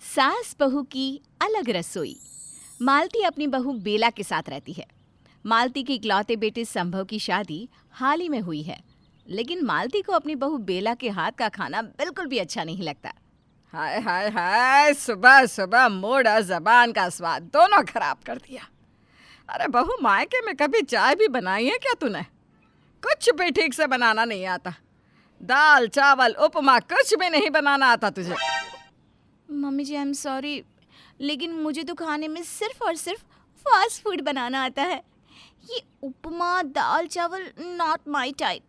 सास बहू की अलग रसोई। मालती अपनी बहू बेला के साथ रहती है। मालती के इकलौते बेटे संभव की शादी हाल ही में हुई है, लेकिन मालती को अपनी बहू बेला के हाथ का खाना बिल्कुल भी अच्छा नहीं लगता। हाय हाय हाय, सुबह सुबह मूड और जबान का स्वाद दोनों खराब कर दिया। अरे बहू, मायके में कभी चाय भी बनाई है क्या तूने? कुछ भी ठीक से बनाना नहीं आता। दाल चावल उपमा कुछ भी नहीं बनाना आता तुझे। Mummy ji, I am sorry, लेकिन मुझे तो खाने में सिर्फ और सिर्फ फास्ट फूड बनाना आता है। ये उपमा दाल चावल not my type.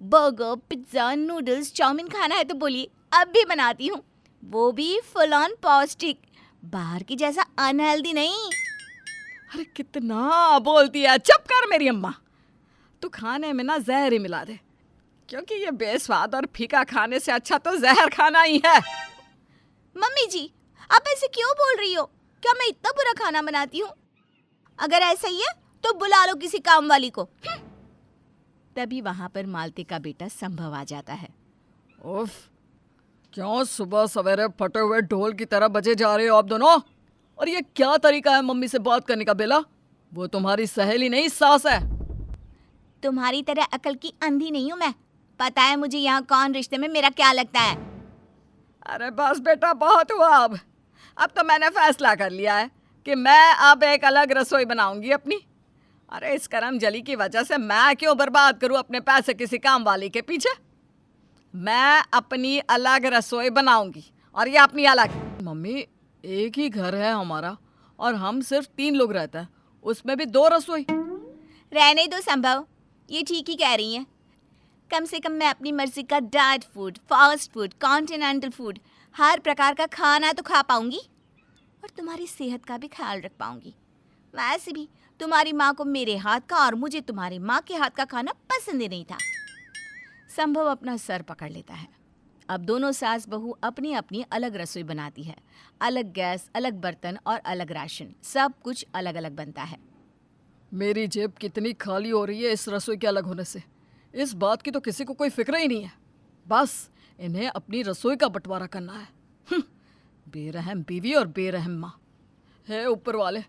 Burger pizza noodles chow mein खाना है तो बोलिए, अब भी बनाती हूँ, वो भी फुल ऑन पौष्टिक, बाहर की जैसा अनहेल्दी नहीं। अरे कितना बोलती है, चुप कर मेरी अम्मा। तू खाने में ना जहर ही मिला दे, क्योंकि ये बेस्वाद और फीका खाने से अच्छा तो जहर खाना ही है। मम्मी जी, आप ऐसे क्यों बोल रही हो? क्या मैं इतना बुरा खाना बनाती हूँ? अगर ऐसा ही है तो बुला लो किसी काम वाली को। तभी वहां पर मालती का बेटा संभव आ जाता है। उफ, क्यों सुबह सवेरे फटे हुए ढोल की तरह बजे जा रहे हो आप दोनों? और ये क्या तरीका है मम्मी से बात करने का बेला? वो तुम्हारी सहेली नहीं, सास है। तुम्हारी तरह अकल की अंधी नहीं हूँ मैं। पता है मुझे यहाँ कौन रिश्ते में मेरा क्या लगता है। अरे बस बेटा, बहुत हुआ। अब तो मैंने फैसला कर लिया है कि मैं अब एक अलग रसोई बनाऊंगी अपनी। अरे इस करम जली की वजह से मैं क्यों बर्बाद करूं अपने पैसे किसी काम वाली के पीछे। मैं अपनी अलग रसोई बनाऊंगी, और ये अपनी अलग। मम्मी, एक ही घर है हमारा और हम सिर्फ 3 लोग रहते हैं, उसमें भी 2 रसोई। रहने दो संभव, ये ठीक ही कह रही हैं। कम से कम मैं अपनी मर्जी का diet food, fast food, continental food, हर प्रकार का खाना तो खा पाऊंगी और तुम्हारी सेहत का भी ख्याल रख पाऊंगी। वैसे भी तुम्हारी माँ को मेरे हाथ का और मुझे तुम्हारी माँ के हाथ का खाना पसंद ही नहीं था। संभव अपना सर पकड़ लेता है। अब दोनों सास बहू अपनी अपनी अलग रसोई बनाती है। अलग गैस, अलग बर्तन और अलग राशन, सब कुछ अलग अलग बनता है। मेरी जेब कितनी खाली हो रही है इस रसोई के अलग होने से। इस बात की तो किसी को कोई फिक्र ही नहीं है। बस इन्हें अपनी रसोई का बंटवारा करना है। बेरहम बीवी और बेरहम माँ। हे ऊपर वाले,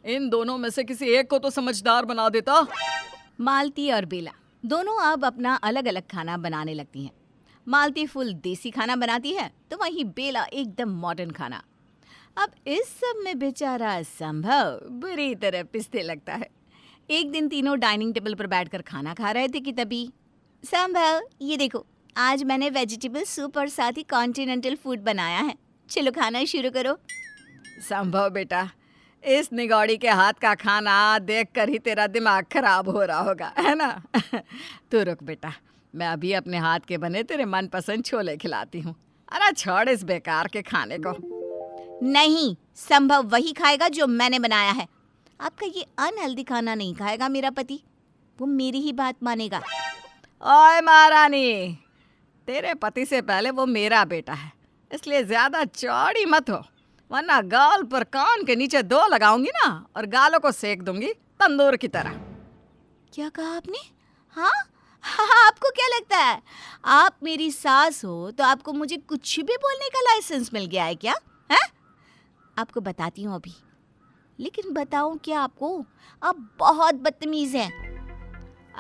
इन दोनों में से किसी एक को तो समझदार बना देता। मालती और बेला दोनों अब अपना अलग अलग खाना बनाने लगती हैं। मालती फुल देसी खाना बनाती है तो वहीं बेला एकदम मॉडर्न खाना। अब इस सब में बेचारा संभव बुरी तरह पिसते लगता है। एक दिन तीनों डाइनिंग टेबल पर बैठकर खाना खा रहे थे कि तभी, संभव ये देखो, आज मैंने वेजिटेबल सूप और साथ ही कॉन्टिनेंटल फूड बनाया है, चलो खाना शुरू करो। संभव बेटा, इस निगौड़ी के हाथ का खाना देखकर ही तेरा दिमाग खराब हो रहा होगा, है ना? तू रुक बेटा, मैं अभी अपने हाथ के बने तेरे मनपसंद छोले खिलाती हूँ। अरे छोड़ इस बेकार के खाने को। नहीं, संभव वही खाएगा जो मैंने बनाया है। आपका ये अनहेल्दी खाना नहीं खाएगा मेरा पति, वो मेरी ही बात मानेगा। ओए महारानी, तेरे पति से पहले वो मेरा बेटा है, इसलिए ज्यादा चौड़ी मत हो, वरना गाल पर कान के नीचे 2 लगाऊंगी ना और गालों को सेक दूंगी तंदूर की तरह। क्या कहा आपने? हाँ, आपको क्या लगता है आप मेरी सास हो तो आपको मुझे कुछ भी बोलने का लाइसेंस मिल गया है क्या? है? आपको बताती हूँ अभी, लेकिन बताऊँ क्या आपको, आप बहुत बदतमीज हैं।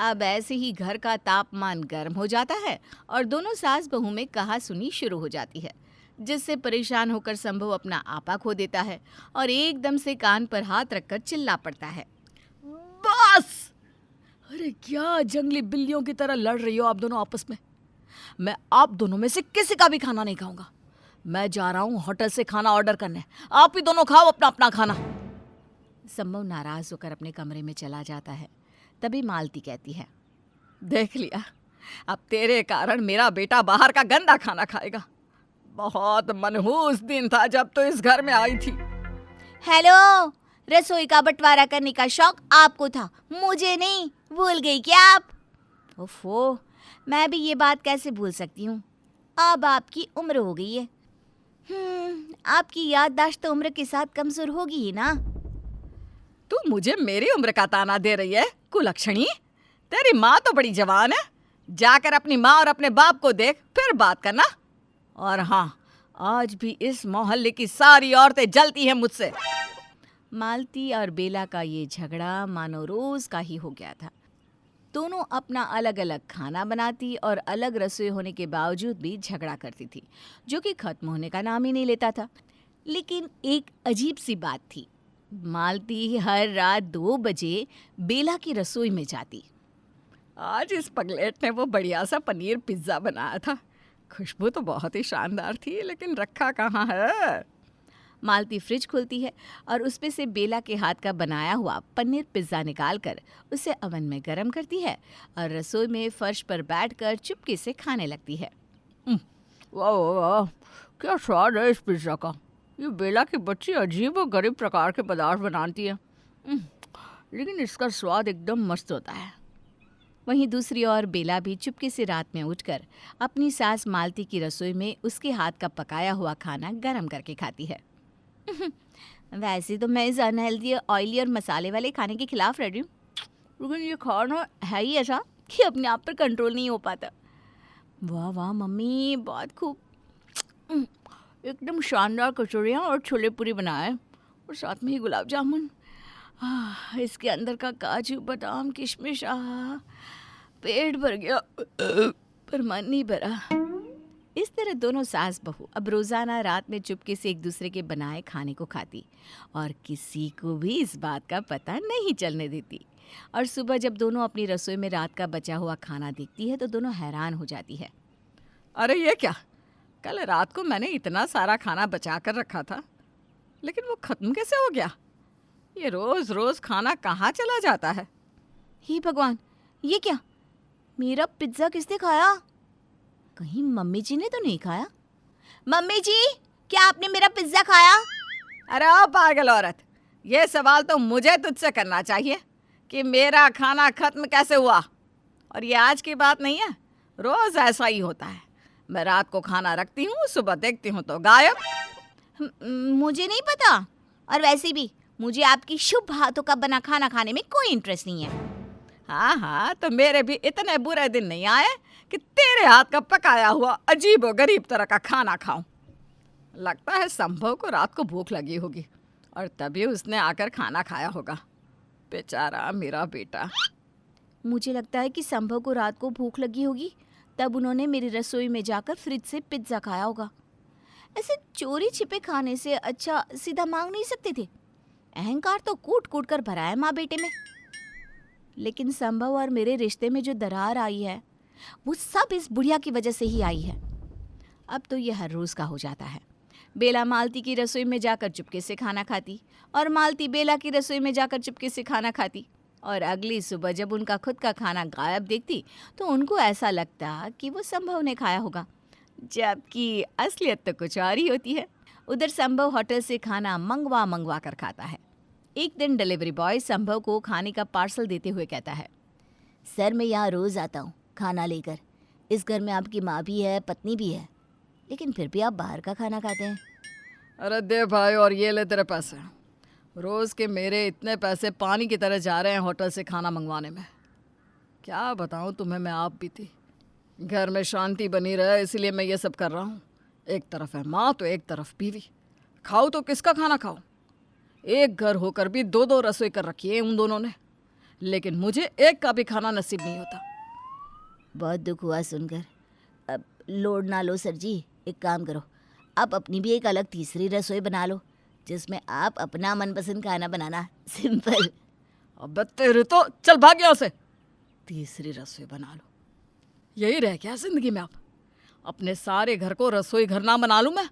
अब ऐसे ही घर का तापमान गर्म हो जाता है और दोनों सास बहू में कहा सुनी शुरू हो जाती है, जिससे परेशान होकर संभव अपना आपा खो देता है और एकदम से कान पर हाथ रखकर चिल्ला पड़ता है। बस! अरे क्या जंगली बिल्लियों की तरह लड़ रही हो आप दोनों आपस में? मैं आप दोनों में से किसी का भी खाना नहीं खाऊंगा। मैं जा रहा हूँ होटल से खाना ऑर्डर करने, आप ही दोनों खाओ अपना अपना खाना। संभव नाराज होकर अपने कमरे में चला जाता है। तभी मालती कहती है, देख लिया, अब तेरे कारण मेरा बेटा बाहर का गंदा खाना खाएगा। बहुत मनहूस दिन था जब तो इस घर में आई थी। हेलो, रसोई का बंटवारा करने का शौक आपको था, मुझे नहीं, भूल गई क्या आप? ओफो, मैं भी ये बात कैसे भूल सकती हूँ, अब आपकी उम्र हो गई है। आपकी याददाश्त तो उम्र के साथ कमजोर होगी ही ना। तू मुझे मेरी उम्र का ताना दे रही है कुलक्षणी? तेरी माँ तो बड़ी जवान है, जाकर अपनी माँ और अपने बाप को देख फिर बात करना। और हाँ, आज भी इस मोहल्ले की सारी औरतें जलती हैं मुझसे। मालती और बेला का ये झगड़ा मानो रोज का ही हो गया था। दोनों अपना अलग अलग खाना बनाती और अलग रसोई होने के बावजूद भी झगड़ा करती थी, जो कि खत्म होने का नाम ही नहीं लेता था। लेकिन एक अजीब सी बात थी, मालती हर रात 2 बजे बेला की रसोई में जाती। आज इस पगलेट ने वो बढ़िया सा पनीर पिज्ज़ा बनाया था। खुशबू तो बहुत ही शानदार थी, लेकिन रखा कहाँ है। मालती फ्रिज खोलती है और उसमें से बेला के हाथ का बनाया हुआ पनीर पिज्ज़ा निकालकर उसे ओवन में गर्म करती है और रसोई में फर्श पर बैठकर चुपके से खाने लगती है। वाह वाह, क्या स्वाद है इस पिज्ज़ा का। ये बेला की बच्ची अजीब और गरीब प्रकार के पदार्थ बनाती है, लेकिन इसका स्वाद एकदम मस्त होता है। वहीं दूसरी ओर बेला भी चुपके से रात में उठकर अपनी सास मालती की रसोई में उसके हाथ का पकाया हुआ खाना गर्म करके खाती है। वैसे तो मैं इस अनहेल्दी, ऑयली और मसाले वाले खाने के खिलाफ रह रही हूँ, लेकिन ये खाना है ही ऐसा कि अपने आप पर कंट्रोल नहीं हो पाता। वाह वाह मम्मी, बहुत खूब, एकदम शानदार कचौड़ियाँ और छोले पूरी बनाए और साथ में ही गुलाब जामुन। इसके अंदर का काजू बादाम किशमिश, पेट भर गया पर मन नहीं भरा। इस तरह दोनों सास बहू अब रोज़ाना रात में चुपके से एक दूसरे के बनाए खाने को खाती और किसी को भी इस बात का पता नहीं चलने देती। और सुबह जब दोनों अपनी रसोई में रात का बचा हुआ खाना देखती है तो दोनों हैरान हो जाती है। अरे ये क्या, कल रात को मैंने इतना सारा खाना बचा कर रखा था, लेकिन वो ख़त्म कैसे हो गया। ये रोज़ रोज़ खाना कहाँ चला जाता है। हे भगवान, ये क्या, मेरा पिज्ज़ा किसने खाया? कहीं मम्मी जी ने तो नहीं खाया? मम्मी जी, क्या आपने मेरा पिज्ज़ा खाया? अरे ओ पागल औरत, ये सवाल तो मुझे तुझसे करना चाहिए कि मेरा खाना खत्म कैसे हुआ। और ये आज की बात नहीं है, रोज़ ऐसा ही होता है। मैं रात को खाना रखती हूँ, सुबह देखती हूँ तो गायब। मुझे नहीं पता, और वैसे भी मुझे आपकी शुभ हाथों का बना खाना खाने में कोई इंटरेस्ट नहीं है। हाँ हाँ, तो मेरे भी इतने बुरे दिन नहीं आए कि तेरे हाथ का पकाया हुआ अजीब और गरीब तरह का खाना खाऊं। लगता है संभव को रात को भूख लगी होगी और तभी उसने आकर खाना खाया होगा। बेचारा मेरा बेटा। मुझे लगता है कि संभव को रात को भूख लगी होगी, तब उन्होंने मेरी रसोई में जाकर फ्रिज से पिज्ज़ा खाया होगा। ऐसे चोरी छिपे खाने से अच्छा सीधा मांग नहीं सकते थे। अहंकार तो कूट कूट कर भरा है माँ बेटे में। लेकिन संभव और मेरे रिश्ते में जो दरार आई है वो सब इस बुढ़िया की वजह से ही आई है। अब तो ये हर रोज़ का हो जाता है। बेला मालती की रसोई में जाकर चुपके से खाना खाती और मालती बेला की रसोई में जाकर चुपके से खाना खाती, और अगली सुबह जब उनका खुद का खाना गायब देखती तो उनको ऐसा लगता कि वो संभव ने खाया होगा, जबकि असलियत तो कुछ और ही होती है। उधर संभव होटल से खाना मंगवा कर खाता है। एक दिन डिलीवरी बॉय संभव को खाने का पार्सल देते हुए कहता है, सर मैं यहाँ रोज़ आता हूँ खाना लेकर। इस घर में आपकी माँ भी है, पत्नी भी है, लेकिन फिर भी आप बाहर का खाना खाते हैं। अरे दे भाई, और ये ले तेरे पैसे। रोज़ के मेरे इतने पैसे पानी की तरह जा रहे हैं होटल से खाना मंगवाने में। क्या बताऊँ तुम्हें, मैं आप भी थी। घर में शांति बनी रहे इसलिए मैं ये सब कर रहा हूँ। एक तरफ है माँ तो एक तरफ बीवी। खाओ तो किसका खाना खाओ। एक घर होकर भी 2-2 रसोई कर रखी है उन दोनों ने, लेकिन मुझे एक का भी खाना नसीब नहीं होता। बहुत दुख हुआ सुनकर। अब लोड ना लो सर जी, एक काम करो, आप अपनी भी एक अलग तीसरी रसोई बना लो जिसमें आप अपना मनपसंद खाना बनाना। सिंपल। अब तेरे तो चल भाग यहाँ से। तीसरी रसोई बना लो, यही रह गया जिंदगी में। आप अपने सारे घर को रसोई घर ना बना लूँ मैं,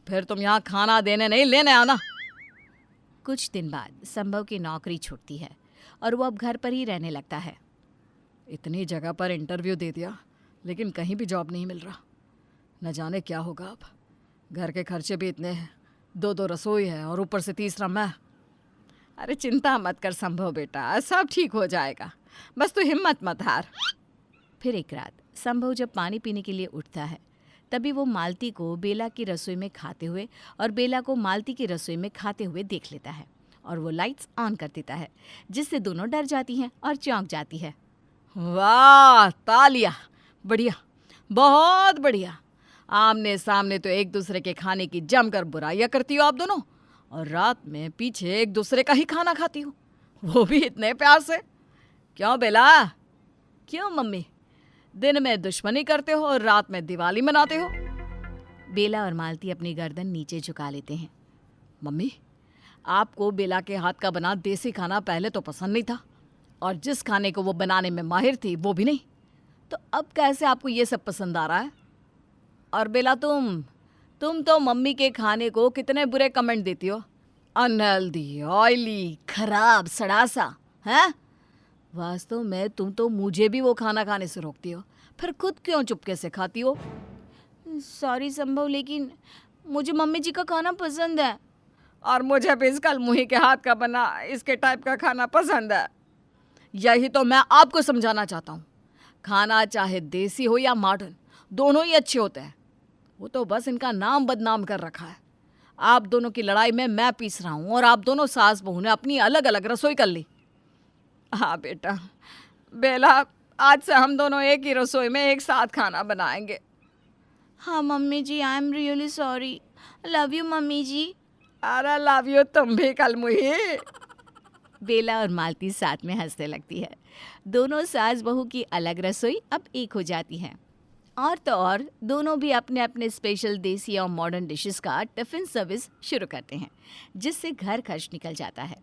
फिर तुम यहाँ खाना देने नहीं लेने आना। कुछ दिन बाद संभव की नौकरी छूटती है और वो अब घर पर ही रहने लगता है। इतनी जगह पर इंटरव्यू दे दिया, लेकिन कहीं भी जॉब नहीं मिल रहा। न जाने क्या होगा अब। घर के खर्चे भी इतने हैं, 2-2 रसोई है और ऊपर से तीसरा मैं। अरे चिंता मत कर संभव बेटा, सब ठीक हो जाएगा, बस तू हिम्मत मत हार। फिर एक रात संभव जब पानी पीने के लिए उठता है, तभी वो मालती को बेला की रसोई में खाते हुए और बेला को मालती की रसोई में खाते हुए देख लेता है और वो लाइट्स ऑन कर देता है, जिससे दोनों डर जाती हैं और चौंक जाती है। वाह, तालियां, बढ़िया, बहुत बढ़िया। आमने सामने तो एक दूसरे के खाने की जमकर बुराइयां करती हो आप दोनों, और रात में पीछे एक दूसरे का ही खाना खाती हो, वो भी इतने प्यार से। क्यों बेला? क्यों मम्मी? दिन में दुश्मनी करते हो और रात में दिवाली मनाते हो? बेला और मालती अपनी गर्दन नीचे झुका लेते हैं। मम्मी, आपको बेला के हाथ का बना देसी खाना पहले तो पसंद नहीं था, और जिस खाने को वो बनाने में माहिर थी वो भी नहीं, तो अब कैसे आपको ये सब पसंद आ रहा है? और बेला, तुम तो मम्मी के खाने को कितने बुरे कमेंट देती हो, अनहेल्दी, ऑयली, खराब, सड़ासा, हैं? वास्तव में तुम तो मुझे भी वो खाना खाने से रोकती हो, फिर खुद क्यों चुपके से खाती हो? सॉरी संभव, लेकिन मुझे मम्मी जी का खाना पसंद है। और मुझे भी इस कलमुही के हाथ का बना इसके टाइप का खाना पसंद है। यही तो मैं आपको समझाना चाहता हूँ। खाना चाहे देसी हो या मॉडर्न, दोनों ही अच्छे होते हैं। वो तो बस इनका नाम बदनाम कर रखा है। आप दोनों की लड़ाई में मैं पीस रहा हूँ और आप दोनों सास बहू ने अपनी अलग अलग रसोई कर ली। हाँ बेटा, बेला, आज से हम दोनों एक ही रसोई में एक साथ खाना बनाएंगे। हाँ mummy ji, I am really sorry. Love you mummy ji. अरे लव यू तुम भी कलमुही। बेला और मालती साथ में हंसने लगती है। दोनों सास बहू की अलग रसोई अब एक हो जाती है। और तो और दोनों भी अपने अपने स्पेशल देसी और मॉडर्न डिशेस का टिफ़िन सर्विस शुरू करते हैं, जिससे घर खर्च निकल जाता है।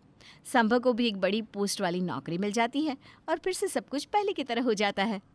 संभव को भी एक बड़ी पोस्ट वाली नौकरी मिल जाती है और फिर से सब कुछ पहले की तरह हो जाता है।